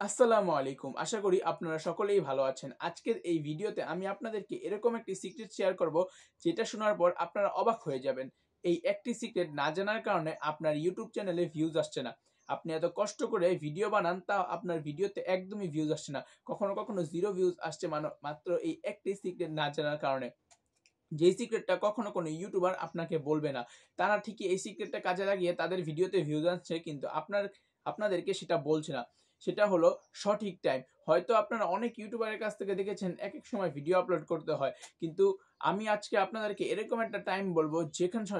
আসসালামু আলাইকুম। আশা করি আপনারা সকলেই ভালো আছেন। আজকের এই ভিডিওতে আমি আপনাদেরকে এরকম একটি সিক্রেট শেয়ার করব, যেটা শোনার পর আপনারা অবাক হয়ে যাবেন। এই একটি সিক্রেট না জানার কারণে আপনার YouTube চ্যানেলে ভিউজ আসছে না। আপনি এত কষ্ট করে ভিডিও বানান, তাও আপনার ভিডিওতে একদমই ভিউজ আসছে না। কখনো 0 ভিউজ আসছে মাত্র এই একটি সিক্রেট না জানার কারণে। যেই সিক্রেটটা কখনো কোনো ইউটিউবার আপনাকে বলবে না। তারা ঠিকই এই সিক্রেটটা কাজে লাগিয়ে তাদের ভিডিওতে ভিউজ আনছে, কিন্তু আপনাদেরকে সেটা বলছে না। সেটা হলো সঠিক টাইম। হয়তো আপনারা অনেক ইউটিউবারের কাছ থেকে দেখেছেন একেক সময় ভিডিও আপলোড করতে হয়। কিন্তু আমি আজকে আপনাদেরকে এরকম একটা টাইম বলবো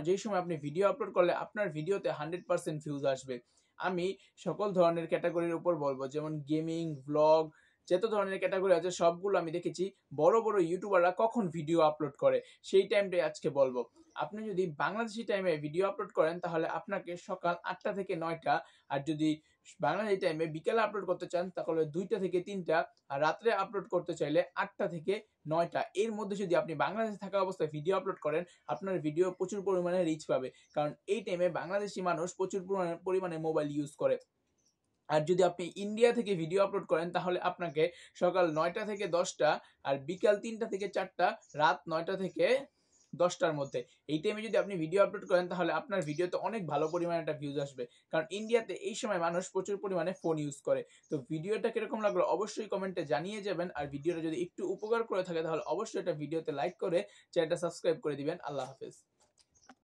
যেই সময় আপনি ভিডিও আপলোড করলে আপনার ভিডিওতে 100% ভিউজ আসবে। আমি সকল ধরনের ক্যাটাগরির উপর বলবো, যেমন গেমিং, ভ্লগ, যত ধরনের ক্যাটাগরি আছে সবগুলো আমি দেখেছি। বড় বড় ইউটিউবাররা কখন ভিডিও আপলোড করে সেই টাইমটাই আজকে বলবো। আপনি যদি বাংলাদেশি টাইমে ভিডিও আপলোড করেন তাহলে আপনাকে সকাল 8টা থেকে 9টা, আর যদি বাংলাদেশি টাইমে বিকেলে আপলোড করতে চান তাহলে 2টা থেকে 3টা, আর রাত্রে আপলোড করতে চাইলে 8টা থেকে 9টা। এর মধ্যে যদি আপনি বাংলাদেশে থাকা অবস্থায় ভিডিও আপলোড করেন, আপনার ভিডিও প্রচুর পরিমাণে রিচ পাবে, কারণ এই টাইমে বাংলাদেশি মানুষ প্রচুর পরিমাণে মোবাইল ইউজ করে। আর যদি আপনি ইন্ডিয়া থেকে ভিডিও আপলোড করেন তাহলে আপনাকে সকাল 9টা থেকে 10টা, আর বিকাল 3টা থেকে 4টা, রাত 9টা থেকে 10টার মধ্যে এই টাইমে যদি আপনি ভিডিও আপলোড করেন তাহলে আপনার ভিডিওতে অনেক ভালো পরিমাণে একটা ভিউজ আসবে, কারণ ইন্ডিয়াতে এই সময় মানুষ প্রচুর পরিমাণে ফোন ইউজ করে। তো ভিডিওটা কিরকম লাগলো অবশ্যই কমেন্টে জানিয়ে যাবেন, আর ভিডিওটা যদি একটু উপকার করে থাকে তাহলে অবশ্যই এটা ভিডিওতে লাইক করে চ্যানেলটা সাবস্ক্রাইব করে দিবেন। আল্লাহ হাফেজ।